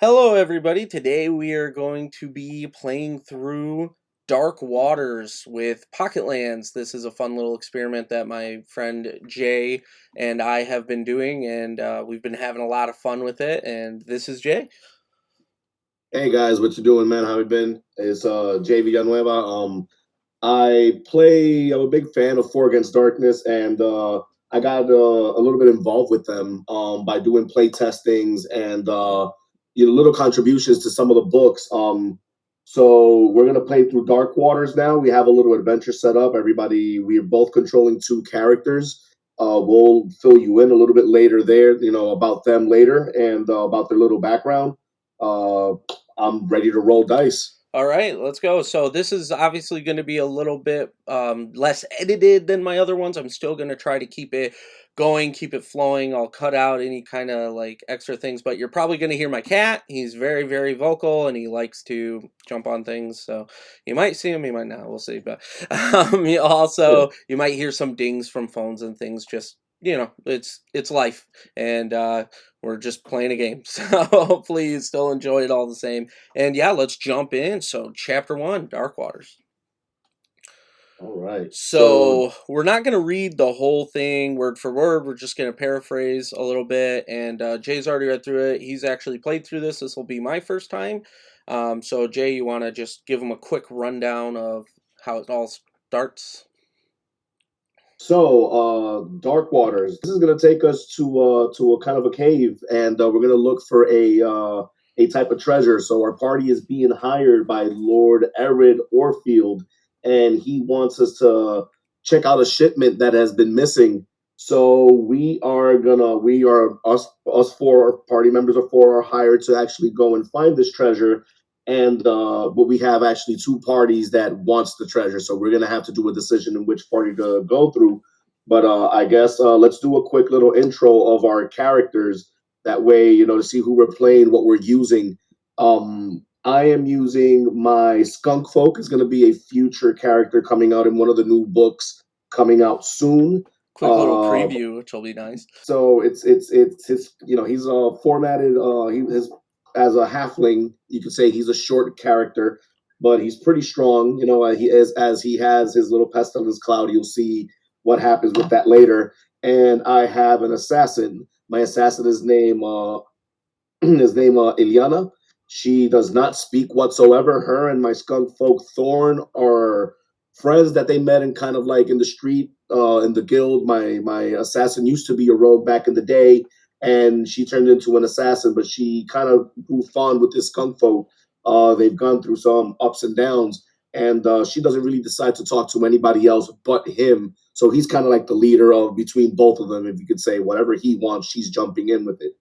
Hello, everybody. Today we are going to be playing through Dark Waters with Pocket Lands. This is a fun little experiment that my friend Jay and I have been doing, and we've been having a lot of fun with it. And this is Jay. Hey guys, what you doing, man? How you been? It's Jay Villanueva. I'm a big fan of Four Against Darkness, and I got a little bit involved with them by doing play testings and little contributions to some of the books. So we're gonna play through Dark Waters now. We have a little adventure set up. We're both controlling two characters. We'll fill you in a little bit later there, about them later and about their little background. Uh, I'm ready to roll dice. All right, let's go. So this is obviously going to be a little bit less edited than my other ones. I'm still going to try to keep it going, keep it flowing. I'll cut out any kind of like extra things, but you're probably going to hear my cat. He's very, very vocal and he likes to jump on things. So you might see him, you might not. We'll see. But you might hear some dings from phones and things. Just it's life, and we're just playing a game. So hopefully you still enjoy it all the same. And yeah, let's jump in. So, chapter one, Dark Waters. All right. So, So, we're not going to read the whole thing word for word. We're just going to paraphrase a little bit. And Jay's already read through it. He's actually played through this. This will be my first time. So, Jay, you want to just give him a quick rundown of how it all starts? Dark Waters. This is going to take us to a kind of a cave, and we're going to look for a type of treasure. So our party is being hired by Lord Erid Orfield, and he wants us to check out a shipment that has been missing. So we are us four party members of four are hired to actually go and find this treasure. And but we have actually two parties that wants the treasure, so we're gonna have to do a decision in which party to go through. But I guess let's do a quick little intro of our characters. That way, to see who we're playing, what we're using. I am using my skunk folk is going to be a future character coming out in one of the new books coming out soon. Quick little Uh, preview, which will be nice. so it's his he's formatted he his as a halfling. You could say he's a short character, but he's pretty strong. He is as he has his little pestilence cloud. You'll see what happens with that later. And I have an assassin. My assassin is name his name Ilyana. She does not speak whatsoever. Her and my skunk folk Thorn are friends that they met in kind of like in the street, in the guild. My assassin used to be a rogue back in the day, and she turned into an assassin, but she kind of grew fond with this skunk folk. They've gone through some ups and downs, and she doesn't really decide to talk to anybody else but him. So he's kind of like the leader of between both of them, if you could say. Whatever he wants, she's jumping in with it.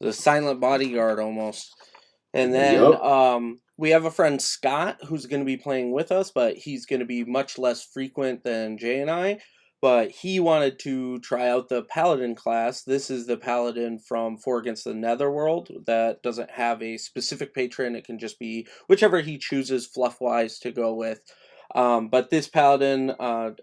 The silent bodyguard almost. And then Yep. we have a friend Scott who's going to be playing with us, but he's going to be much less frequent than Jay and I. But he wanted to try out the Paladin class. This is the Paladin from Four Against the Netherworld that doesn't have a specific patron. It can just be whichever he chooses fluff wise to go with. But this Paladin,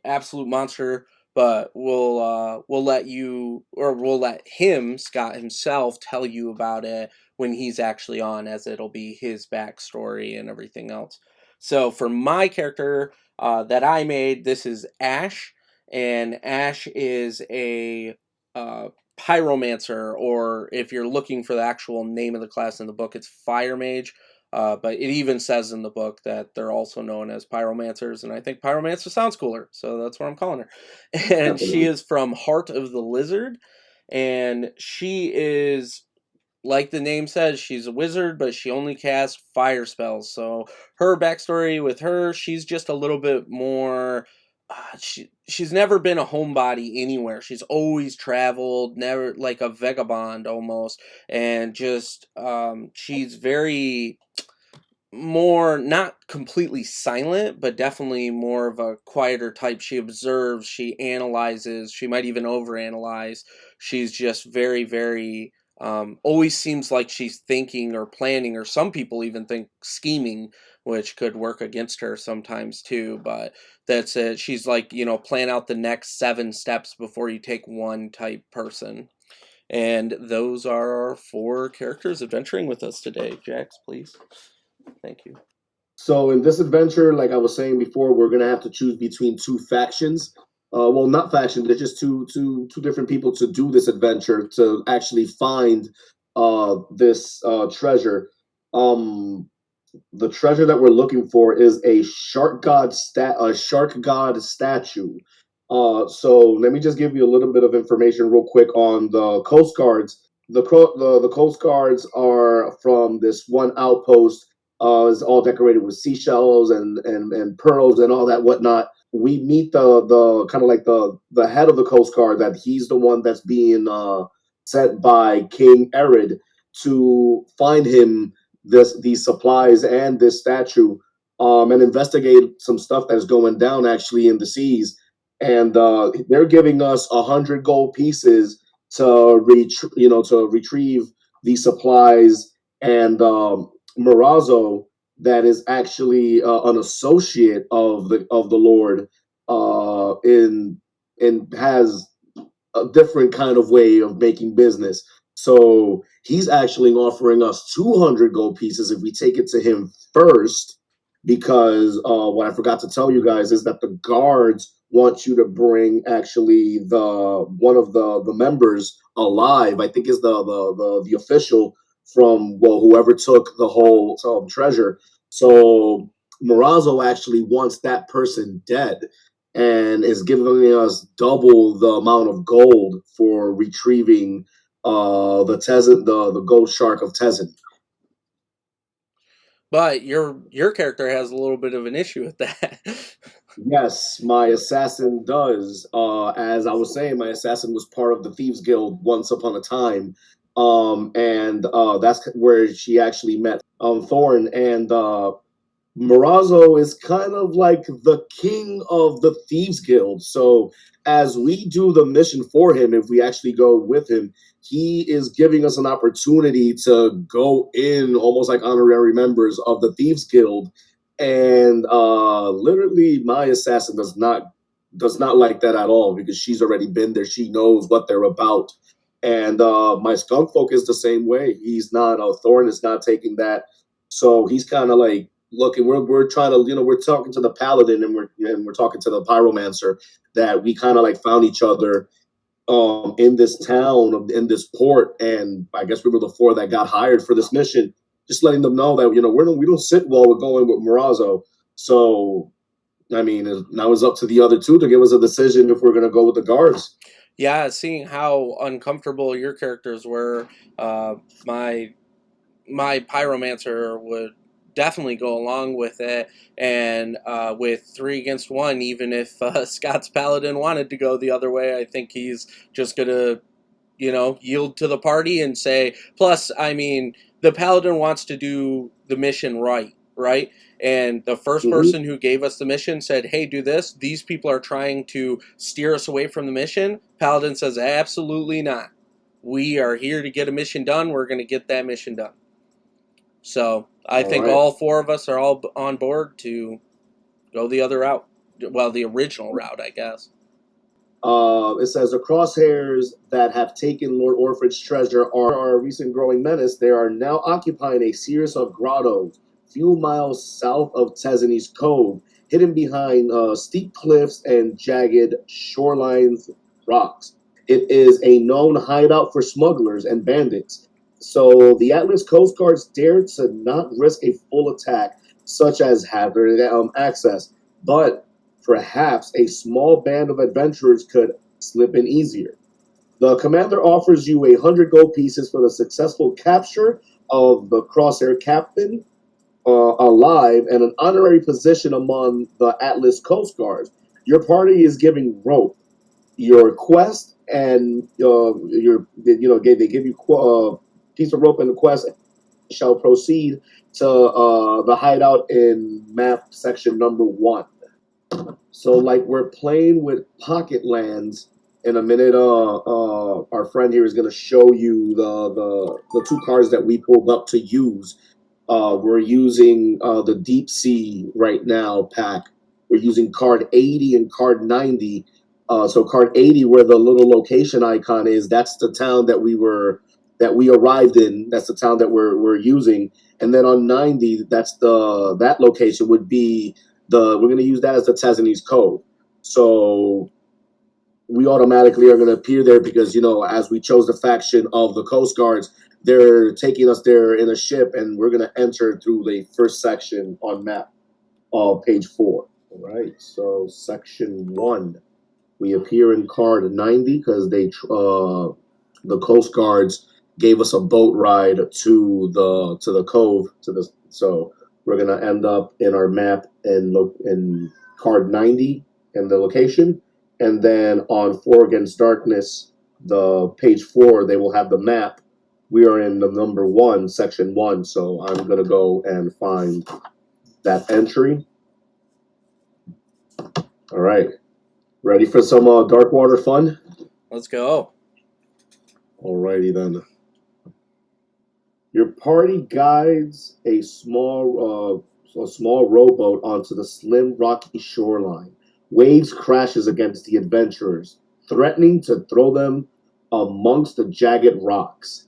absolute monster. But we'll let you, or we'll let him, Scott himself, tell you about it when he's actually on, as it'll be his backstory and everything else. So for my character that I made, this is Ash, and Ash is a uh, pyromancer, or if you're looking for the actual name of the class in the book, it's fire mage. But it even says in the book that they're also known as pyromancers, and I think pyromancer sounds cooler, so that's what I'm calling her. And she Definitely. is from Heart of the Lizard, and she is, like the name says, she's a wizard, but she only casts fire spells. So her backstory with her, she's just a little bit more. She's never been a homebody anywhere. She's always traveled, never like a vagabond almost, and just she's very more not completely silent, but definitely more of a quieter type. She observes, she analyzes, she might even overanalyze. She's just very, very always seems like she's thinking or planning, or some people even think scheming, which could work against her sometimes too. But that's it. She's like, plan out the next 7 steps before you take one type person. And those are our 4 characters adventuring with us today. Jax, please. Thank you. So in this adventure, like I was saying before, we're gonna have to choose between two factions. Well, not factions. They're just two different people to do this adventure to actually find this treasure. Um, the treasure that we're looking for is a shark god statue. So let me just give you a little bit of information real quick on the Coast Guards. The Coast Guards are from this one outpost. Is all decorated with seashells and pearls and all that whatnot. We meet the kind of like the head of the Coast Guard, that he's the one that's being sent by King Erid to find him these supplies and this statue, and investigate some stuff that's going down actually in the seas. And they're giving us 100 gold pieces to retrieve these supplies. And Morazzo, that is actually an associate of the Lord, in and has a different kind of way of making business. So he's actually offering us 200 gold pieces if we take it to him first, because what I forgot to tell you guys is that the guards want you to bring actually the one of the members alive. I think is the official from, well, whoever took the whole treasure. So Morazzo actually wants that person dead, and is giving us double the amount of gold for retrieving the gold shark of Tezen. But your character has a little bit of an issue with that. Yes, my assassin does. As I was saying, my assassin was part of the Thieves Guild once upon a time. And that's where she actually met Thorn. And Morazzo is kind of like the king of the Thieves Guild. So as we do the mission for him, if we actually go with him, he is giving us an opportunity to go in almost like honorary members of the Thieves Guild. And literally my assassin does not like that at all, because she's already been there. She knows what they're about. And my skunk folk is the same way. He's not Thorn is not taking that. So he's kind of like, look, and we're trying to, we're talking to the paladin, and we're talking to the pyromancer, that we kind of like found each other in this town, in this port. And I guess we were the 4 that got hired for this mission, just letting them know that we don't sit well with going with Morazzo. So I mean, now it's up to the other 2 to give us a decision if we're going to go with the guards. Yeah, seeing how uncomfortable your characters were, my pyromancer would definitely go along with it. And with 3 against 1, even if Scott's paladin wanted to go the other way, I think he's just gonna yield to the party and say. Plus, I mean, the paladin wants to do the mission right, right? And the first Mm-hmm. person who gave us the mission said, "Hey, do this. These people are trying to steer us away from the mission." Paladin says, "Absolutely not. We are here to get a mission done. We're going to get that mission done." So I All think right. all 4 of us are all on board to go the other route. Well, the original route, I guess. It says the crosshairs that have taken Lord Orford's treasure are a recent growing menace. They are now occupying a series of grottos a few miles south of Tezeni's Cove, hidden behind steep cliffs and jagged shorelines rocks. It is a known hideout for smugglers and bandits. So the Atlas Coast Guards dare to not risk a full attack, such as having access, but perhaps a small band of adventurers could slip in easier. The commander offers you 100 gold pieces for the successful capture of the crosshair captain alive, and an honorary position among the Atlas Coast Guards. Your party is giving rope. Your quest and they give you a piece of rope and the quest shall proceed to the hideout in map section number 1. So like we're playing with pocket lands. In a minute, our friend here is going to show you the 2 cards that we pulled up to use. We're using the Deep Sea right now pack. We're using card 80 and card 90. So card 80, where the little location icon is, that's the town that we arrived in. That's the town that we're using. And then on 90, that location would be we're going to use that as the Tazanese Cove. So we automatically are going to appear there because, as we chose the faction of the Coast Guards, they're taking us there in a ship, and we're going to enter through the first section on map, page 4. All right, so section 1. We appear in card 90 because the Coast Guards gave us a boat ride to the cove. So we're going to end up in our map in card 90 in the location. And then on 4 Against Darkness, the page 4, they will have the map. We are in the number 1, section 1. So I'm going to go and find that entry. All right. Ready for some dark water fun? Let's go. Alrighty then. Your party guides a small rowboat onto the slim rocky shoreline. Waves crashes against the adventurers, threatening to throw them amongst the jagged rocks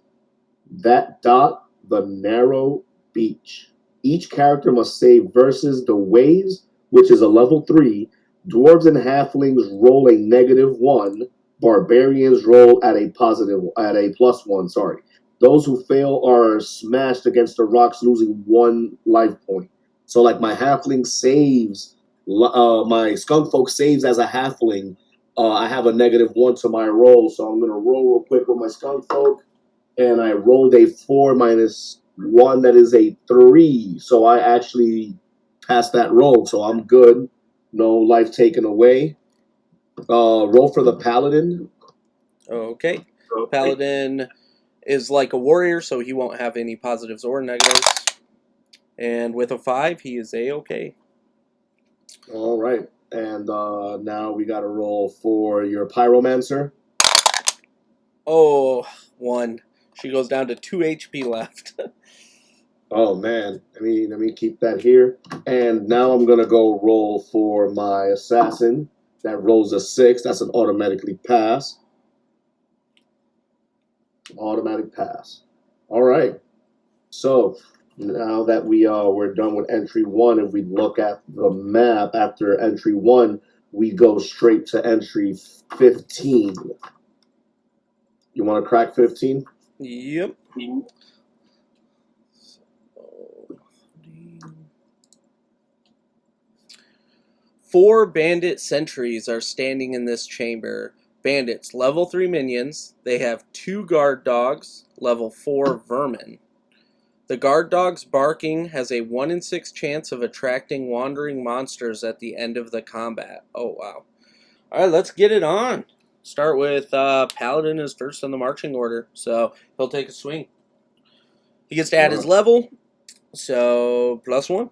that dot the narrow beach. Each character must save versus the waves, which is a level 3. Dwarves and halflings roll a -1. Barbarians roll at a +1. Sorry. Those who fail are smashed against the rocks, losing 1 life point. So, like, my halfling saves, my skunk folk saves as a halfling. I have a -1 to my roll, so I'm gonna roll real quick with my skunk folk, and I rolled a 4 -1. That is a 3. So I actually passed that roll, so I'm good. No life taken away. Roll for the paladin. Okay. Paladin is like a warrior, so he won't have any positives or negatives. And with a 5, he is A-okay. All right. And now we got to roll for your pyromancer. Oh, 1. She goes down to 2 HP left. Oh, man. Let me keep that here. And now I'm going to go roll for my assassin. That rolls a 6. That's an automatically pass. Automatic pass. All right. So now that we're done with entry 1, if we look at the map after entry 1, we go straight to entry 15. You want to crack 15? Yep. 4 bandit sentries are standing in this chamber. Bandits, level 3 minions. They have 2 guard dogs, level 4 vermin. The guard dog's barking has a 1 in 6 chance of attracting wandering monsters at the end of the combat. Oh, wow. Alright, let's get it on. Start with Paladin is first on the marching order, so he'll take a swing. He gets to add his level, so +1.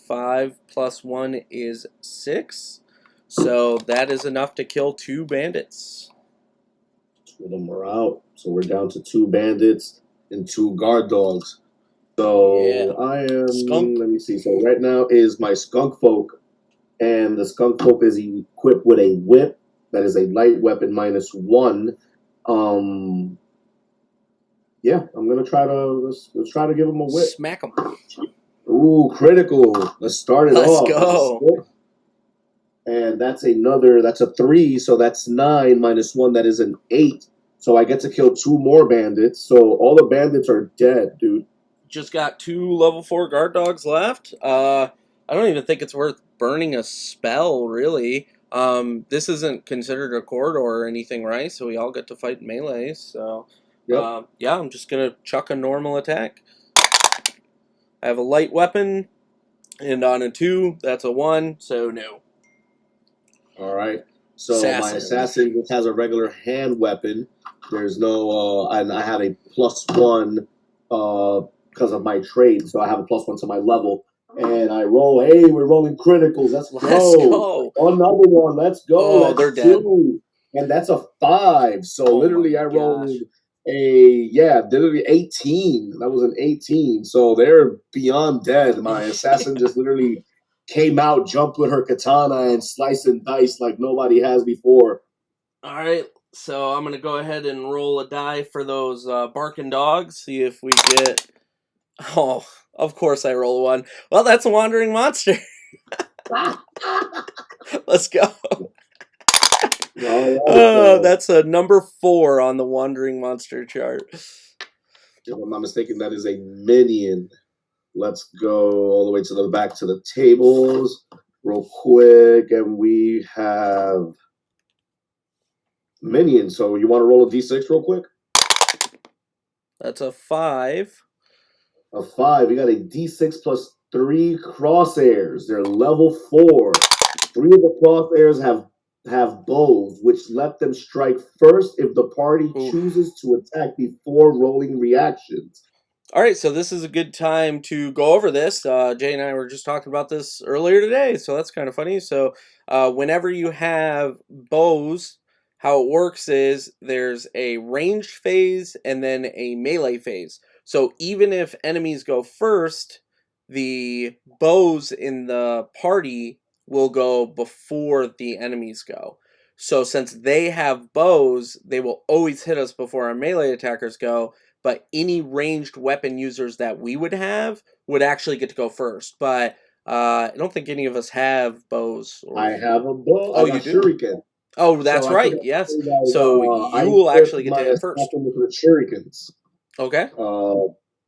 5 + 1 is 6. So that is enough to kill 2 bandits. 2 of them are out. So we're down to 2 bandits and 2 guard dogs. So Yeah. I am, Skunk. let me see. So right now is my skunk folk. And the skunk folk is equipped with a whip. That is a light weapon -1. Yeah, I'm going to try to, let's try to give him a whip. Smack him. Ooh, critical. Let's start it off. Let's go. And that's a 3, so that's 9 -1, that is an 8. So I get to kill 2 more bandits. So all the bandits are dead, dude. Just got 2 level 4 guard dogs left. I don't even think it's worth burning a spell, really. This isn't considered a corridor or anything, right? So we all get to fight melee. So, Yep. yeah, I'm just going to chuck a normal attack. I have a light weapon, and on a 2, that's a 1, so no. All right. So my assassin just has a regular hand weapon. There's no, and I have a +1 because of my trade. So I have a +1 to my level. And I roll, hey, we're rolling criticals. Let's go. Another one. Let's go. Oh, that's they're 2. dead. And that's a 5. So literally I rolled literally 18. That was an 18. So they're beyond dead. My assassin just literally came out, jumped with her katana, and sliced and diced like nobody has before. All right, so I'm gonna go ahead and roll a die for those barking dogs. See if we get. Oh, of course I roll one. Well, that's a wandering monster. Let's go. That's a number 4 on the wandering monster chart. If I'm not mistaken, that is a minion. Let's go all the way to the back to the tables real quick, and we have minion. So you want to roll a d6 real quick? That's a 5. A 5. You got a d6 plus 3 crosshairs. They're level 4. 3 of the crosshairs have bows, which let them strike first if the party chooses to attack before rolling reactions. All right, so this is a good time to go over this. Jay and I were just talking about this earlier today, so that's kind of funny. So whenever you have bows, how it works is there's a ranged phase and then a melee phase. So even if enemies go first, the bows in the party will go before the enemies go. So since they have bows, they will always hit us before our melee attackers go, but any ranged weapon users that we would have would actually get to go first. But I don't think any of us have bows. I have a bow. Oh, I got you do? shuriken. Oh, that's so right. Yes. So you will actually get to hit first. With the shurikens. Okay.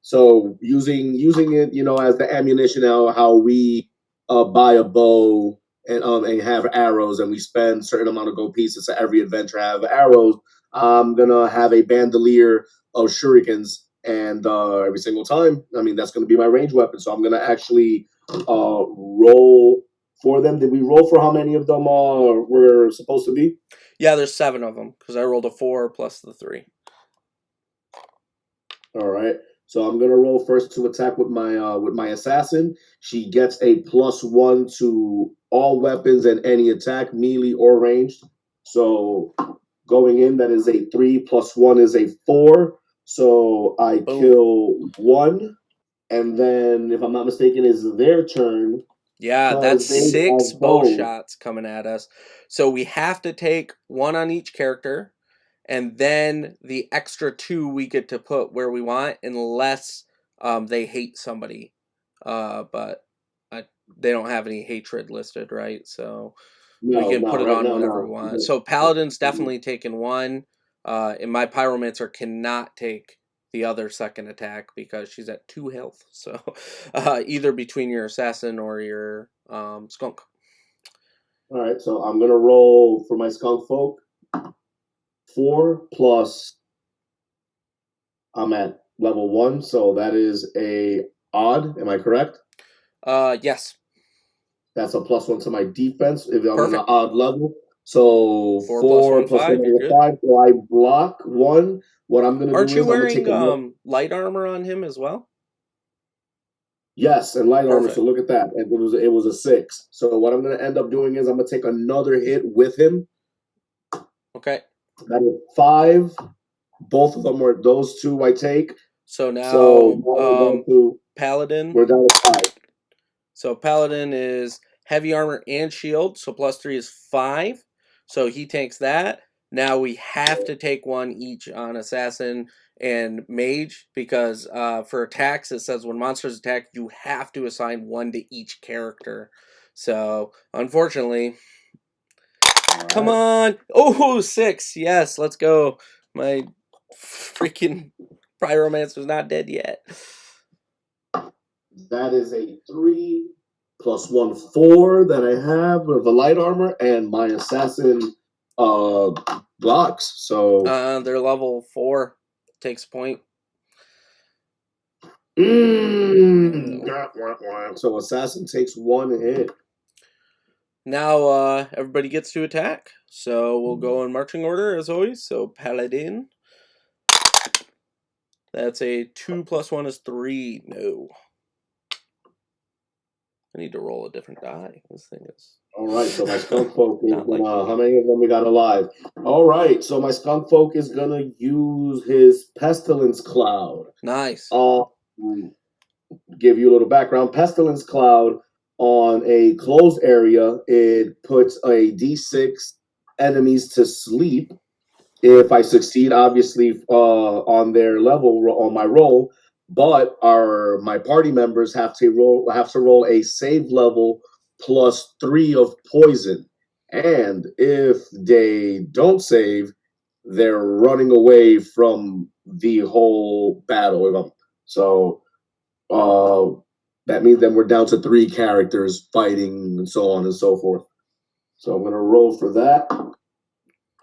So using it, as the ammunition, how we buy a bow and have arrows, and we spend a certain amount of gold pieces to every adventure have arrows. I'm gonna have a bandolier of shurikens, and every single time, that's gonna be my range weapon. So I'm gonna actually roll for them. Did we roll for how many of them were supposed to be? Yeah, there's 7 of them because I rolled a 4 plus the 3. All right. So I'm gonna roll first to attack with my assassin. She gets a +1 to all weapons and any attack, melee or ranged. So going in, that is a 3 + 1 is a 4. So I kill 1, and then if I'm not mistaken, it's their turn. Yeah, that's 6 bow shots coming at us. So we have to take 1 on each character. And then the extra 2 we get to put where we want, unless they hate somebody. But they don't have any hatred listed, right? So we can put it on whenever we want. So Paladin's definitely taking 1. And my Pyromancer cannot take the other second attack because she's at 2 health. So either between your Assassin or your Skunk. All right, so I'm going to roll for my Skunk Folk. 4 plus I'm at level 1, so that is a odd. Am I correct? Yes. That's a +1 to my defense if I'm on an odd level. So 4 plus 1 is 5. So I block 1. What I'm going to do is Aren't you wearing light armor on him as well? Yes, and light armor. So look at that. It was a 6. So what I'm going to end up doing is I'm going to take another hit with him. Okay. That is 5. Both of them were those 2 I take. So now Paladin. We're down to 5. So Paladin is heavy armor and shield. So +3 is 5. So he takes that. Now we have to take 1 each on Assassin and Mage because for attacks it says when monsters attack you have to assign 1 to each character. So unfortunately. Come on. Oh, 6. Yes, let's go. My freaking Pyromancer's not dead yet. That is a 3 + 1, 4 that I have with the light armor, and my assassin blocks. So they're level 4. Takes point. So assassin takes 1 hit. Now everybody gets to attack. So we'll go in marching order as always. So Paladin. That's a 2 + 1 is 3. No. I need to roll a different die. This thing is. All right, so my skunk folk is how many of them we got alive? All right, so my skunk folk is gonna use his pestilence cloud. Nice. Give you a little background. Pestilence cloud On a closed area, it puts a D6 enemies to sleep. If I succeed, obviously, on their level on my roll, but my party members have to roll a save level +3 of poison, and if they don't save, they're running away from the whole battle. So that means then we're down to 3 characters fighting and so on and so forth. So I'm gonna roll for that.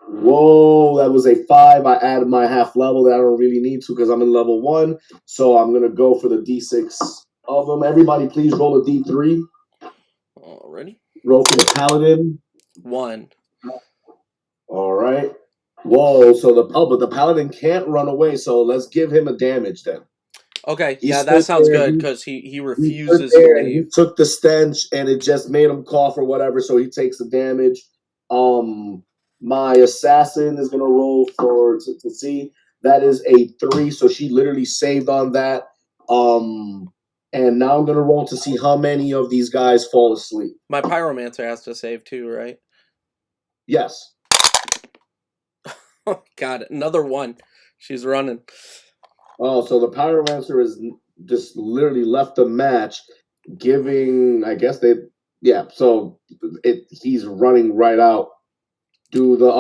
Whoa, that was a 5. I added my half level that I don't really need to because I'm in level 1. So I'm gonna go for the D6 of them. Everybody, please roll a D3. Already. Roll for the paladin. 1. All right. Whoa. So but the paladin can't run away. So let's give him a damage then. Okay. Yeah, that sounds good because he refuses to leave. He took the stench and it just made him cough or whatever. So he takes the damage. My assassin is gonna roll to see. That is a 3, so she literally saved on that. And now I'm gonna roll to see how many of these guys fall asleep. My pyromancer has to save too, right? Yes. Got it. Another 1. She's running. Oh, so the pyromancer is just literally left the match, giving. I guess So he's running right out. Do the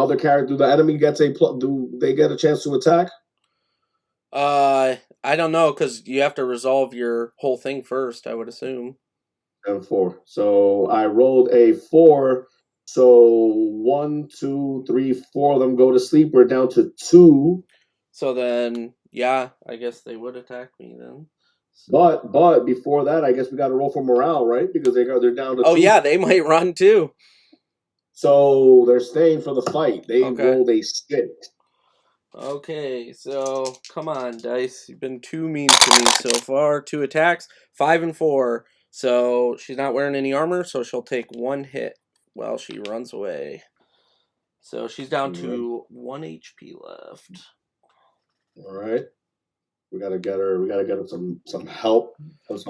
enemy do they get a chance to attack? I don't know because you have to resolve your whole thing first. I would assume. And 4. So I rolled a 4. So 1, 2, 3, 4 of them go to sleep. We're down to 2. So then, yeah, I guess they would attack me then. So. But before that, I guess we got to roll for morale, right? Because they're down to 2. Oh yeah, they might run too. So they're staying for the fight. They rolled a 6. Okay, so come on, dice. You've been too mean to me so far. 2 attacks, 5 and 4. So she's not wearing any armor, so she'll take 1 hit while she runs away. So she's down to 1 HP left. All right. We gotta get her some help.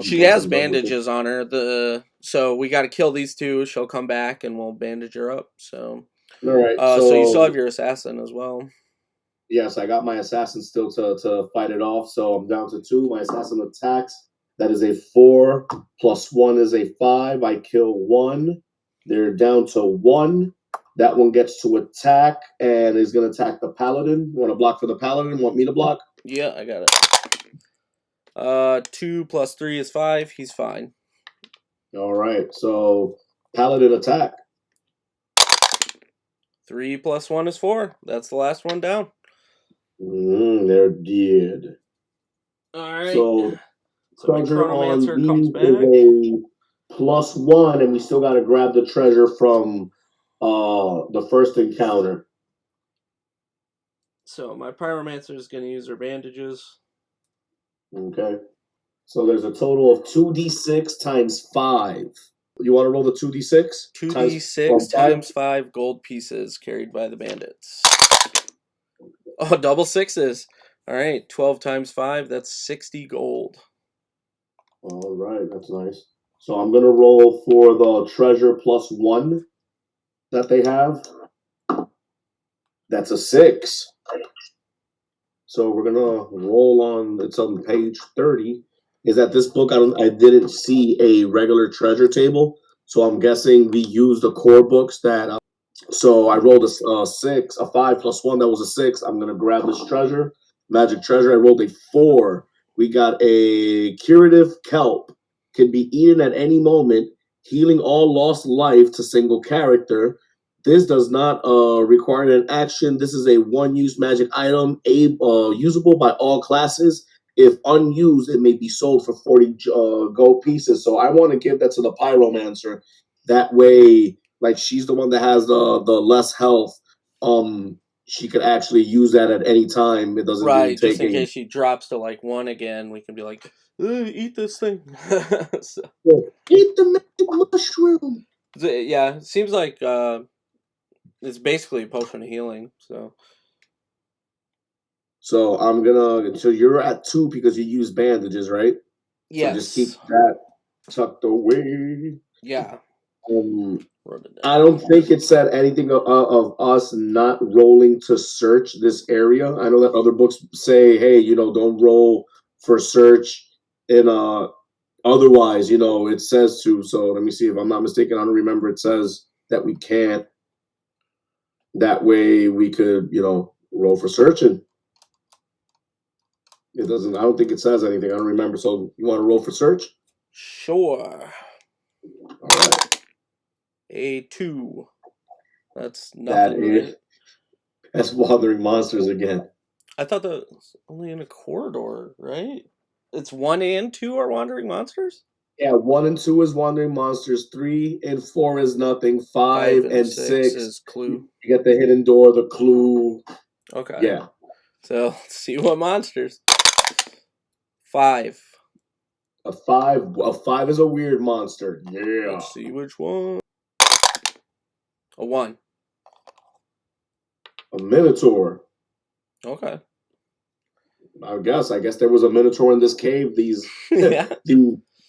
She has bandages on her. So we gotta kill these 2. She'll come back and we'll bandage her up. So all right. So you still have your assassin as well. Yes, I got my assassin still to fight it off. So I'm down to 2. My assassin attacks. That is a 4 + 1 is a 5. I kill 1. They're down to 1. That one gets to attack and is going to attack the paladin. Want to block for the paladin? Want me to block? Yeah, I got it. 2 + 3 is 5. He's fine. All right. So paladin attack. 3 + 1 is 4. That's the last one down. They're dead. All right. So treasure on these comes back. is a +1, and we still got to grab the treasure from the first encounter. So my pyromancer is going to use her bandages. Okay. So there's a total of 2d6 times 5. You want to roll the 2d6? 2d6 times 5 gold pieces carried by the bandits. Oh, double 6s. All right, 12 times 5, that's 60 gold. All right, that's nice. So I'm going to roll for the treasure +1 that they have. That's a 6. So we're going to roll on, it's on page 30. Is that this book, I didn't see a regular treasure table. So I'm guessing we used the core books that... So I rolled a 6, a 5 + 1. That was a 6. I'm going to grab this treasure. Magic treasure. I rolled a 4. We got a curative kelp. Can be eaten at any moment, healing all lost life to single character. This does not require an action. This is a one-use magic item, usable by all classes. If unused, it may be sold for 40 gold pieces. So I want to give that to the pyromancer. That way, like, she's the one that has the less health. She could actually use that at any time. It doesn't right, just in case she drops to like 1 again, we can be like, eat this thing. So, eat the magic mushroom. Yeah, it seems like it's basically a potion of healing. So I'm gonna. So you're at 2 because you use bandages, right? Yes. So just keep that tucked away. Yeah. Um, Wrote it down. I don't think it said anything of us not rolling to search this area. I know that other books say, hey, don't roll for search. And otherwise, it says to. So let me see if I'm not mistaken. I don't remember it says that we can't. That way we could, roll for searching. It doesn't. I don't think it says anything. I don't remember. So you want to roll for search? Sure. All right. A 2. That's nothing, right? That's Wandering Monsters again. I thought that was only in a corridor, right? It's 1 and 2 are Wandering Monsters? Yeah, 1 and 2 is Wandering Monsters. 3 and 4 is nothing. 5 and 6 is Clue. You get the hidden door, the clue. Okay. Yeah. So let's see what monsters. 5. A 5 is a weird monster. Yeah. Let's see which one. A 1. A Minotaur. Okay. I guess there was a Minotaur in this cave. Yeah.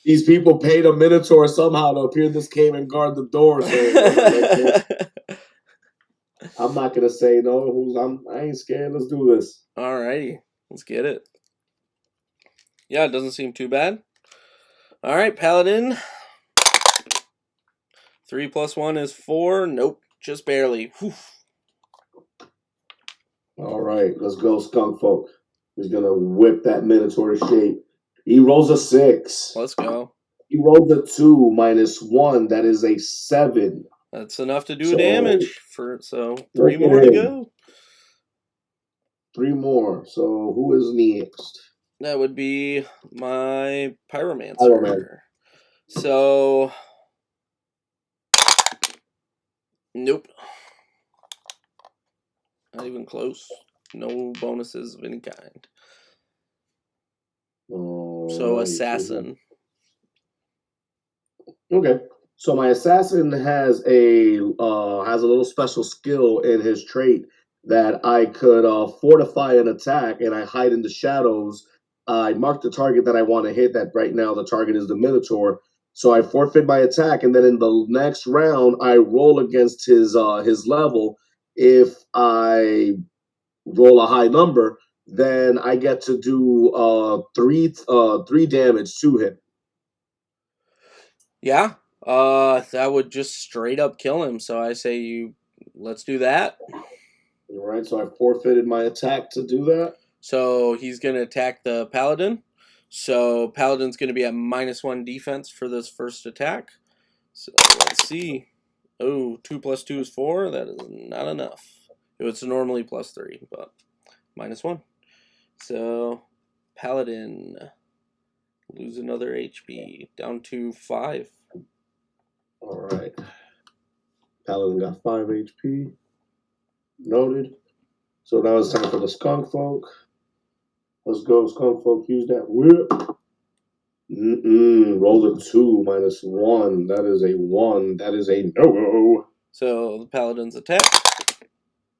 These people paid a Minotaur somehow to appear in this cave and guard the door. So I'm not gonna say no. I ain't scared. Let's do this. Alrighty, let's get it. Yeah, it doesn't seem too bad. All right, Paladin. 3 + 1 is 4. Nope, just barely. Whew. All right, let's go, Skunk Folk. He's gonna whip that Minotaur shape. He rolls a 6. Let's go. He rolls a 2 -1. That is a 7. That's enough to do damage for 3 more to go. 3 more. So who is next? That would be my Pyromancer. So nope. Not even close. No bonuses of any kind. So Assassin. Okay. So my Assassin has a little special skill in his trait that I could fortify an attack, and I hide in the shadows. I mark the target that I want to hit. That right now the target is the Minotaur. So I forfeit my attack, and then in the next round I roll against his level. If I roll a high number, then I get to do 3 damage to him. Yeah. That would just straight up kill him. So I say let's do that. All right, so I forfeited my attack to do that. So he's going to attack the Paladin. So Paladin's going to be at -1 defense for this first attack. So let's see. Oh, 2 + 2 is 4. That is not enough. It's normally +3, but -1. So Paladin lose another HP down to 5. All right. Paladin got 5 HP. Noted. So now it's time for the Skunk Folk. Let's go, Skunk Folk. Use that whip. Roll a 2 -1. That is a 1. That is a no-go. So the Paladin's attack.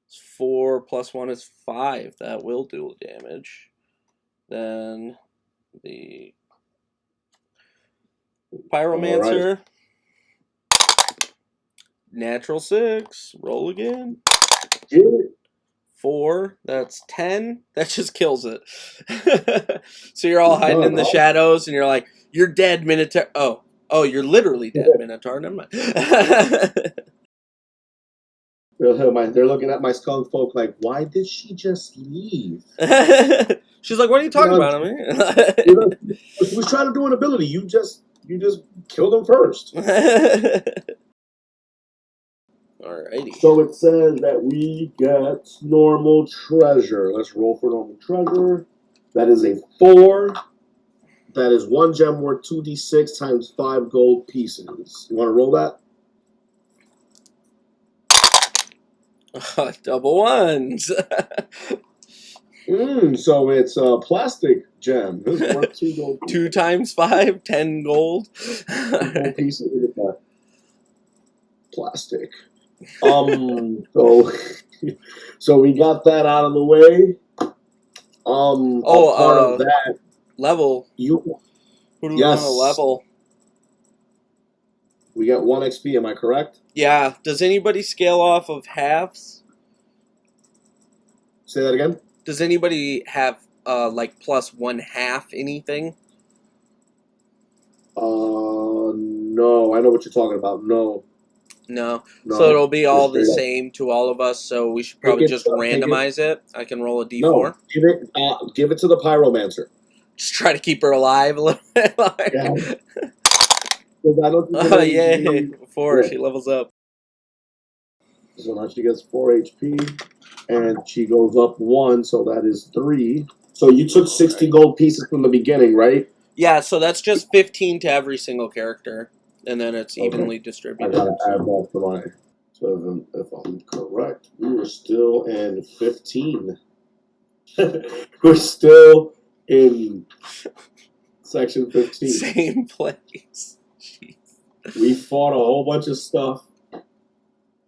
4 + 1 is 5. That will do damage. Then the Pyromancer. Right. Natural 6. Roll again. Get it. 4. That's 10. That just kills it. So you're all hiding in the shadows, and you're like, "You're dead, Minotaur." Oh, you're literally dead, Minotaur. Never mind. They're looking at my Skunk Folk like, why did she just leave? She's like, "What are you talking about, man?" She was trying to do an ability. You just killed him first. Alrighty. So it says that we get normal treasure. Let's roll for normal treasure. That is a 4. That is 1 gem worth 2d6 times 5 gold pieces. You want to roll that? Double ones. So it's a plastic gem. This is worth 2 gold pieces. 2 times 5, 10 gold. 10 gold pieces. Look at that. Plastic. So we got that out of the way. Part of that level. Who do we want to level? We got 1 XP, am I correct? Yeah. Does anybody scale off of halves? Say that again? Does anybody have like plus 1/2 anything? No. I know what you're talking about. No. No. So No. it'll be Just all the straight up. same to all of us. So we should Take probably it. just Take it. randomize it. I can roll a No. d4. Give it to the pyromancer. Just try to keep her alive a little bit. Yeah. Because I don't think Oh, any. yay. 4. Yeah. She levels up. So now she gets 4 HP, and she goes up 1, so that is 3. So you took 60 gold pieces from the beginning, right? Yeah, so that's just 15 to every single character. And then it's Okay. evenly I distributed. gotta add that to my. So if I'm correct, we were still in 15. We're still in section 15. Same place. Jeez. We fought a whole bunch of stuff.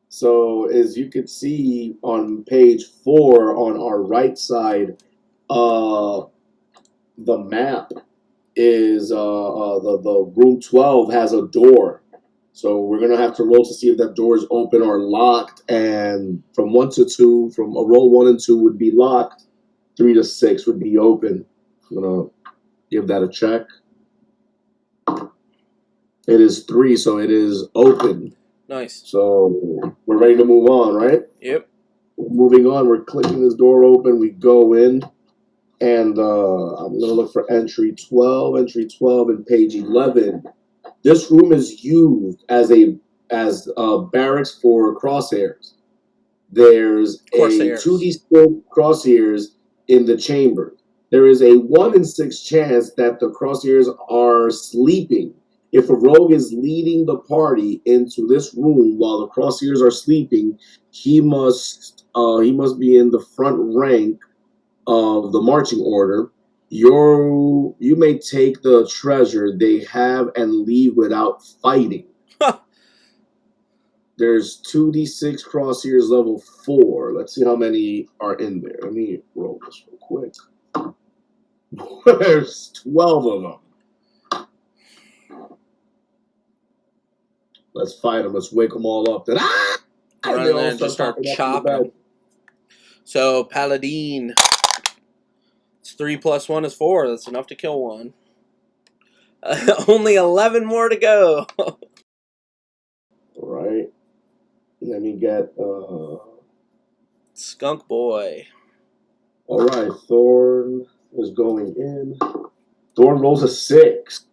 So as you can see on page 4 on our right side, the map is the room 12 has a door. So we're gonna have to roll to see if that door is open or locked. And from 1 to 2, from a roll 1 and 2 would be locked, 3 to 6 would be open. I'm gonna give that a check. It is 3, so it is open. Nice. So we're ready to move on, right? Yep. Moving on, we're clicking this door open. We go in, and I'm gonna look for entry 12. Entry 12 and page 11. This room is used as barracks for crosshairs. There's Corsairs. 2d6 crosshairs in the chamber. There is a 1 in 6 chance that the crosshairs are sleeping. If a rogue is leading the party into this room while the crosshairs are sleeping, he must be in the front rank of the marching order. You may take the treasure they have and leave without fighting. There's 2d6 crosshairs level 4. Let's see how many are in there. Let me roll this real quick. There's 12 of them. Let's fight them. Let's wake them all up. Then Run in there and just start chopping them. So Paladin. It's 3 plus 1 is 4. That's enough to kill one. Only 11 more to go. All right. Let me get Skunk Boy. All right, Thorn is going in. Thorn rolls a 6.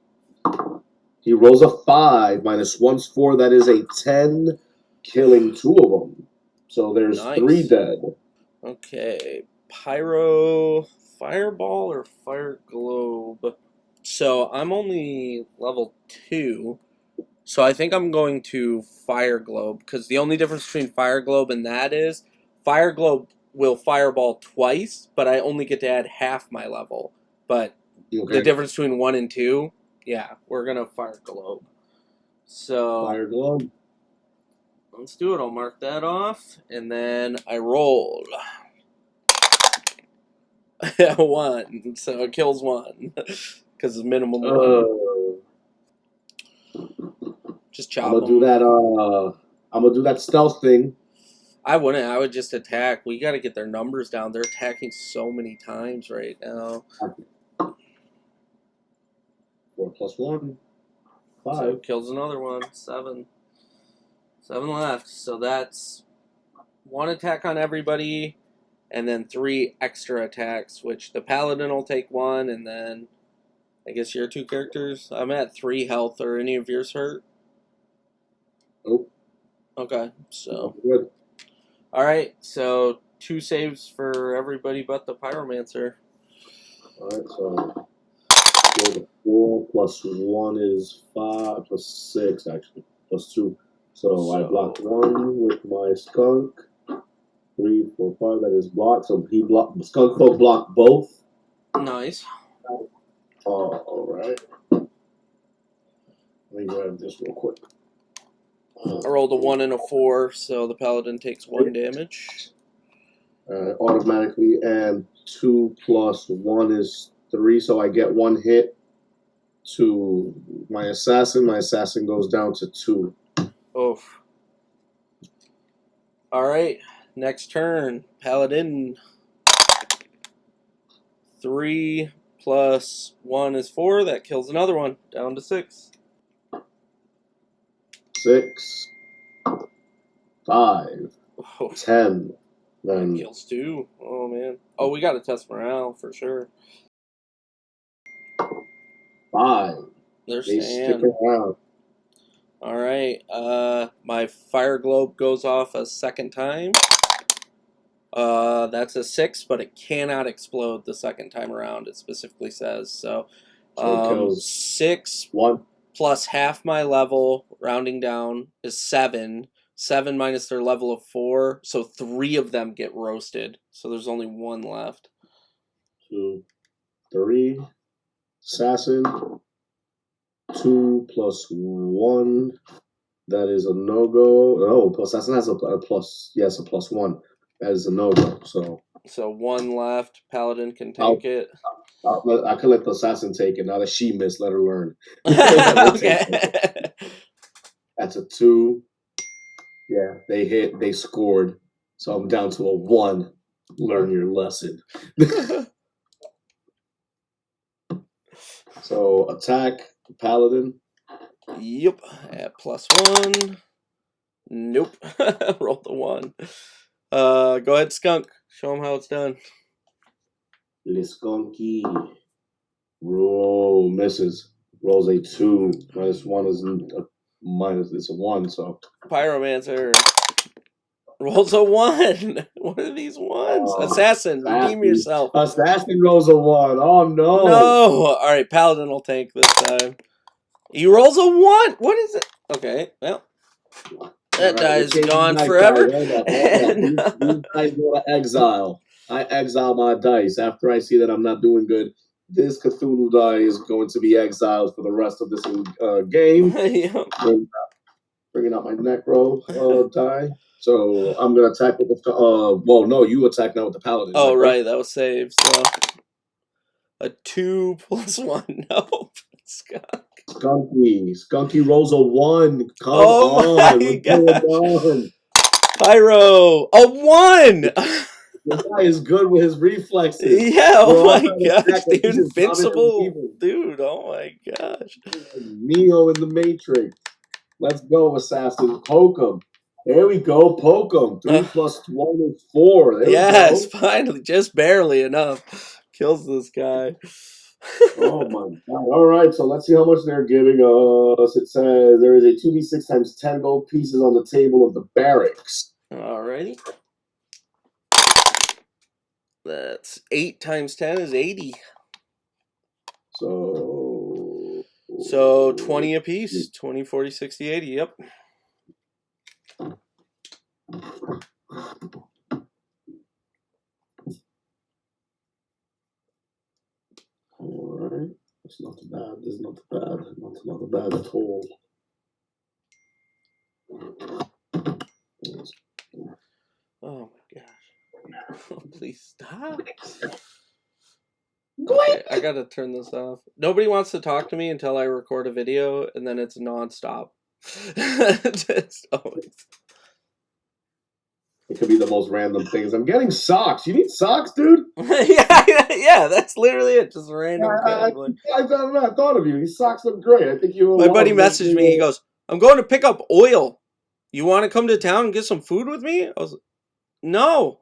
He rolls a 5. Minus 1's 4. That is a 10, killing 2 of them. So there's Nice. 3 dead. Okay. Pyro, Fireball, or Fire Globe? So I'm only level 2. So I think I'm going to Fire Globe, because the only difference between Fire Globe and that is Fire Globe will fireball twice, but I only get to add half my level. But the difference between 1 and 2, yeah, we're going to Fire Globe. So Fire Globe. Let's do it. I'll mark that off, and then I roll. 1, so it kills 1, because it's minimum 1. Just chop them. I'm gonna do that stealth thing. I wouldn't. I would just attack. We got to get their numbers down. They're attacking so many times right now. 4 plus 1. 5. So it kills another one. 7. 7 left. So that's 1 attack on everybody, and then 3 extra attacks, which the Paladin will take 1, and then I guess your 2 characters. I'm at 3 health. Are any of yours hurt? Nope. Okay, so. Good. Alright, so 2 saves for everybody but the Pyromancer. Alright, so 4 plus 1 is 5, plus 6 actually, plus 2. So I blocked 1 with my skunk. 3, 4, 5, that is blocked. So he blocked, skunk folk blocked both. Nice. Alright. Let me grab this real quick. I rolled a 1 and a 4, so the Paladin takes 1 damage. Automatically, and 2 plus 1 is 3, so I get 1 hit 2. My assassin goes down to 2. Oof. Alright, next turn. Paladin. 3 plus 1 is 4. That kills another one. Down to 6. 6, 5, Oh, 10. that Then kills 2. Oh, man. Oh, we got to test morale for sure. 5. They're They stick staying. around. Alright, my fire globe goes off a second time. That's a 6, but it cannot explode the second time around, it specifically says. So, So it kills 6 1. plus half my level, rounding down, is 7. 7 minus their level of 4, so 3 of them get roasted. So there's only 1 left. 2, 3. Assassin. 2 plus 1. That is a no-go. Oh, assassin has a plus. Yes, a plus 1. That is a no-go. So 1 left. Paladin can take it. I could let the assassin take it. Now that she missed, let her learn. Okay. That's a 2. Yeah, they hit. They scored. So I'm down to a 1. Learn your lesson. So attack Paladin. Yep. At plus 1. Nope. Roll the 1. Go ahead, Skunk. Show them how it's done. Liskonki. Roll misses. Rolls a 2. Minus 1 is it's a 1. So Pyromancer rolls a 1. What are these ones? Assassin, redeem yourself. Assassin rolls a 1. Oh no. No. All right, Paladin will tank this time. He rolls a 1. What is it? Okay, well, that die is gone forever. These guys go to exile. I exile my dice after I see that I'm not doing good. This Cthulhu die is going to be exiled for the rest of this game. Yep. Bringing out my Necro die. So I'm going to attack with the... well, no, you attack now with the Paladin. Oh, right, that was saved. So a 2 plus 1. No. Skunky rolls a 1. Come on. My gosh. Pyro. A 1. This guy is good with his reflexes. Yeah, oh my gosh, dude. Invincible. Dude, oh my gosh. Neo in the Matrix. Let's go, Assassin. Poke him. There we go. Poke him. 3 plus 1 is 4. There yes, we go. Finally. Just barely enough. Kills this guy. Oh my god. All right, so let's see how much they're giving us. It says there is a 2d6 times 10 gold pieces on the table of the barracks. Alrighty. That's 8 times 10 is 80. So 20 apiece. 20, 40, 60, 80. Yep. Alright. That's not too bad. This is not too bad. Not bad at all. Oh my gosh. Oh, please stop. Okay, I gotta turn this off. Nobody wants to talk to me until I record a video, and then it's nonstop. Just always. It could be the most random things. I'm getting socks. You need socks, dude? yeah, that's literally it. Just random. I thought of you. These socks look great. I think you. My buddy messaged me. He goes, "I'm going to pick up oil. You want to come to town and get some food with me?" I was like, "No."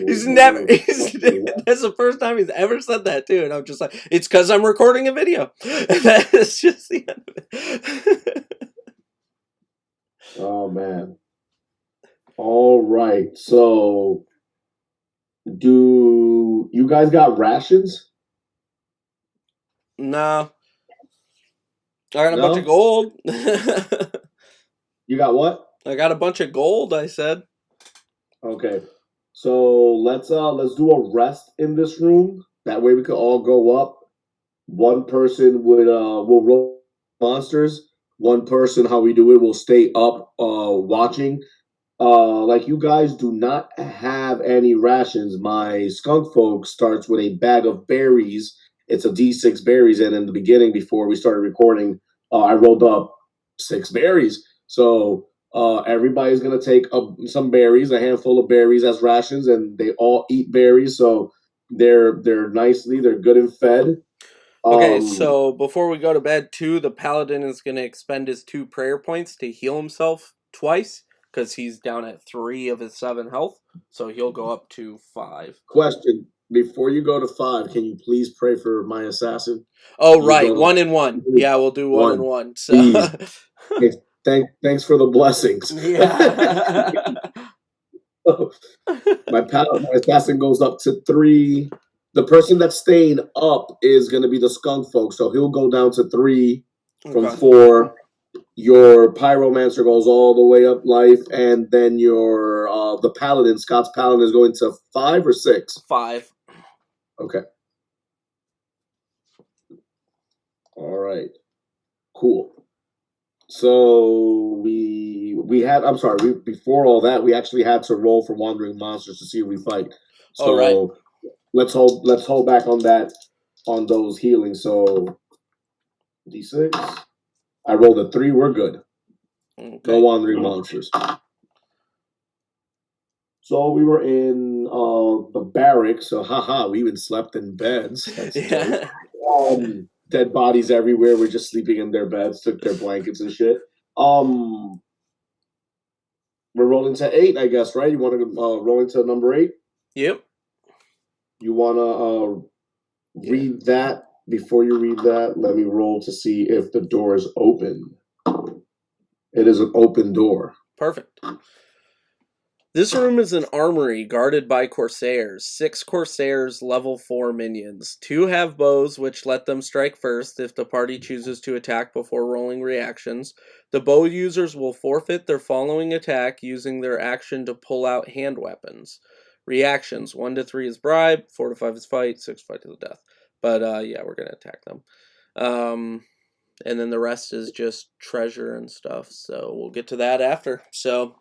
He's never. That's the first time he's ever said that too, and I'm just like, it's because I'm recording a video. And that's just the end of it. Oh man. All right. So, do you guys got rations? No. I got a bunch of gold. You got what? I got a bunch of gold, I said. Okay. So let's do a rest in this room. That way we can all go up. One person will roll monsters. One person, how we do it, will stay up watching. Like you guys do not have any rations. My skunk folk starts with a bag of berries. It's a D6 berries, and in the beginning, before we started recording, I rolled up 6 berries. So everybody's gonna take some berries, a handful of berries as rations, and they all eat berries. So they're good and fed. Okay, Um, so before we go to bed, too, the paladin is going to expend his 2 prayer points to heal himself twice because he's down at 3 of his 7 health. So he'll go up to 5. Question: before you go to 5, can you please pray for my assassin? Oh, You right. go 1 and 1. Yeah, we'll do 1 and one, 1. So, please. Thanks for the blessings. yeah. My assassin goes up to 3. The person that's staying up is going to be the skunk folk, so he'll go down to 3 from Okay. 4. Your pyromancer goes all the way up life, and then your the paladin, Scott's paladin, is going to 5 or 6. 5. Okay. All right. Cool. So we had I'm sorry, before all that we actually had to roll for wandering monsters to see who we fight. All right. So let's hold back on that on those healings. So D6. I rolled a 3, we're good. Okay. No wandering monsters. So we were in the barracks, so haha, we even slept in beds. That's Yeah. dead bodies everywhere. We're just sleeping in their beds, took their blankets and shit. Um We're rolling to 8, I guess, right? You want to roll into number 8? Yep. You want to read that? Before you read that, let me roll to see if the door is open. It is an open door. Perfect. This room is an armory guarded by corsairs. 6 corsairs, level 4 minions. 2 have bows, which let them strike first if the party chooses to attack before rolling reactions. The bow users will forfeit their following attack using their action to pull out hand weapons. Reactions: 1 to 3 is bribe, 4 to 5 is fight, 6 fight to the death. But yeah, we're gonna attack them. And then the rest is just treasure and stuff. So we'll get to that after. So.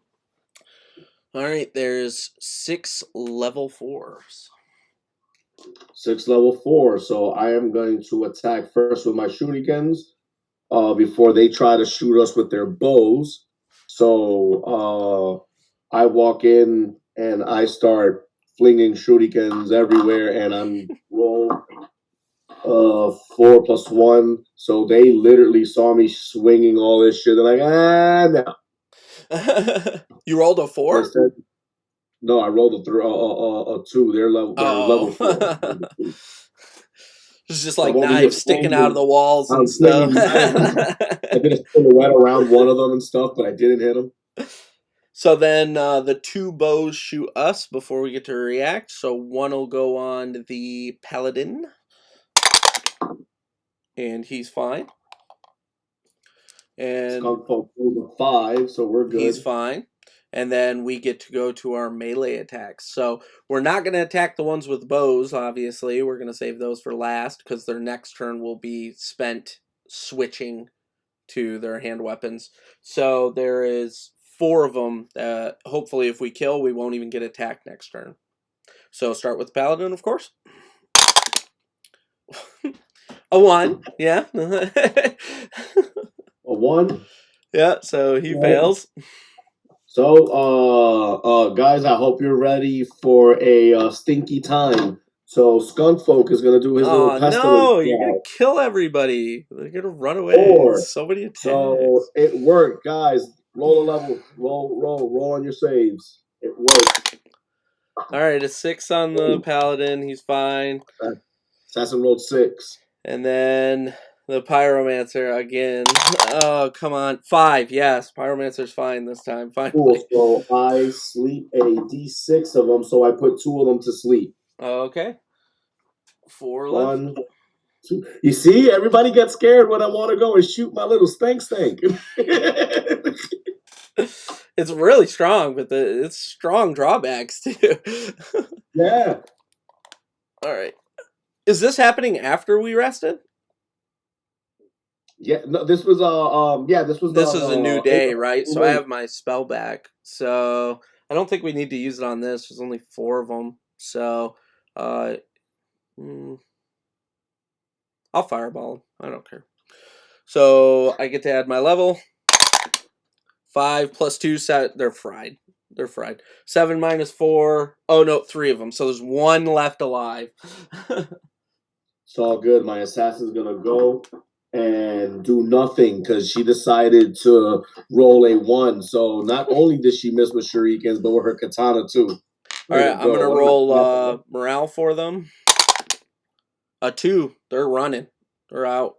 Alright, there's 6 level 4s. 6 level 4. So I am going to attack first with my shurikens before they try to shoot us with their bows. So I walk in and I start flinging shurikens everywhere, and I'm roll 4 plus 1. So they literally saw me swinging all this shit. They're like, no. You rolled a 4? Instead, no, I rolled a 2. They're level 4. Oh. It's just So like I'm over here knives sticking out of flinging. the walls and I'm stuff. flinging knives. I did a silhouette around one of them and stuff, but I didn't hit them. So then the 2 bows shoot us before we get to react. So 1 will go on the paladin. And he's fine. And Skunk folk rolled a 5, so we're good. he's fine. And then we get to go to our melee attacks. So we're not going to attack the ones with bows, obviously. We're going to save those for last because their next turn will be spent switching to their hand weapons. So there is 4 of them that hopefully if we kill, we won't even get attacked next turn. So start with Paladin, of course. A 1, yeah. A 1. Yeah, so he Right. fails. So, guys, I hope you're ready for a stinky time. So, Skunk Folk is gonna do his little Oh pestilence. no, you're gonna kill everybody. They're gonna run away. 4. So many attacks. So it worked, guys. Roll a level. Roll on your saves. It worked. Alright, a 6 on the paladin, he's fine. Assassin rolled 6. And then the pyromancer again. Oh, come on. 5, yes. Pyromancer's fine this time. Finally. Cool. So I sleep a d6 of them, so I put 2 of them to sleep. Okay. 4 left. 1, 2. You see, everybody gets scared when I want to go and shoot my little stank. It's really strong, but it's strong drawbacks too. Yeah. Alright. Is this happening after we rested? Yeah, no, this was yeah, this was the This is a new day, right? So I wait, have my spell back. So I don't think we need to use it on this. There's only 4 of them. So uh, mm, I'll fireball them. I don't care. So I get to add my level. 5 plus 2 set. They're fried. They're fried. 7 minus 4. Oh no, 3 of them. So there's 1 left alive. it's all good. My assassin's gonna go and do nothing because she decided to roll a 1. So not only did she miss with shurikens, but with her katana too. All Way to right, I'm go. gonna What do roll you got? morale for them. A 2. They're running. They're out.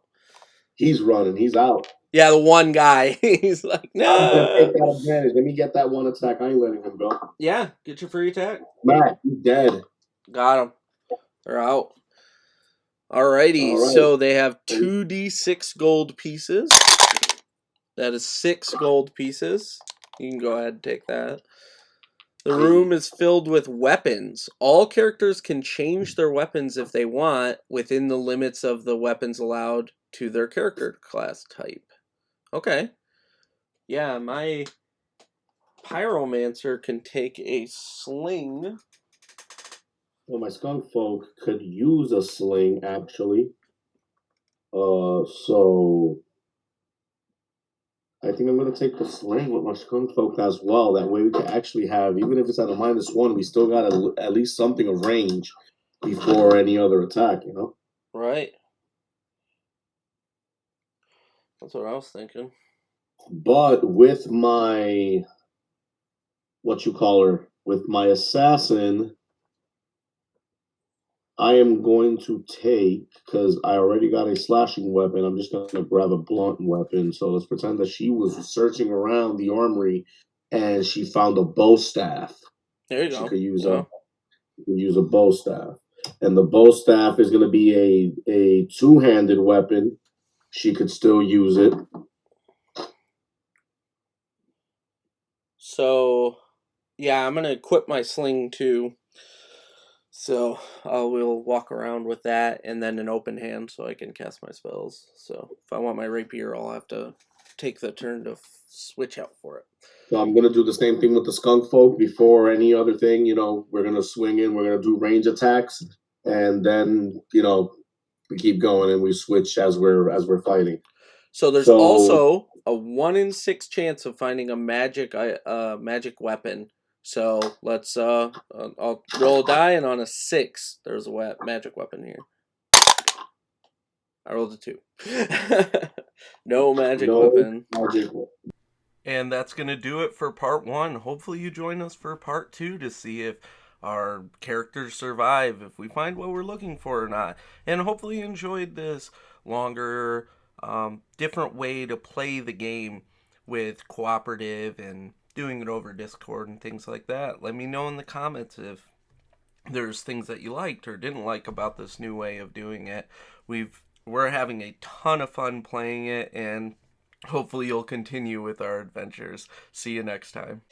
He's running. He's out. Yeah, the one guy. He's like, I'm gonna take no. that advantage. Let me get that 1 attack. I ain't letting him go. Yeah, get your free attack. Matt, he's dead. Got him. They're out. All Alrighty, right. so they have 2d6 gold pieces. That is 6 gold pieces. You can go ahead and take that. The room is filled with weapons. All characters can change their weapons if they want within the limits of the weapons allowed to their character class type. Okay. Yeah, my pyromancer can take a sling. Well, my skunk folk could use a sling actually. So I think I'm gonna take the sling with my skunk folk as well. That way we can actually have, even if it's at a -1, we still got at least something of range before any other attack. You know. Right. That's what I was thinking. But with my what you call her, with my assassin, I am going to take, because I already got a slashing weapon, I'm just going to grab a blunt weapon. So let's pretend that she was searching around the armory and she found a bow staff. There you She go. could use Yeah. a bow staff. And the bow staff is going to be a two-handed weapon. She could still use it. So, yeah, I'm gonna equip my sling too. So we'll walk around with that and then an open hand so I can cast my spells. So if I want my rapier, I'll have to take the turn to switch out for it. So I'm gonna do the same thing with the skunk folk before any other thing. You know, we're gonna swing in, we're gonna do range attacks, and then we keep going and we switch as we're fighting. So there's So also a 1 in 6 chance of finding a magic weapon. So let's I'll roll a die, and on a 6 there's a magic weapon here. I rolled a 2. No magic no weapon. magic. And that's going to do it for part 1. Hopefully you join us for part 2 to see if our characters survive, if we find what we're looking for or not. And hopefully you enjoyed this longer, different way to play the game with cooperative and doing it over Discord and things like that. Let me know in the comments if there's things that you liked or didn't like about this new way of doing it. We're having a ton of fun playing it, and hopefully you'll continue with our adventures. See you next time.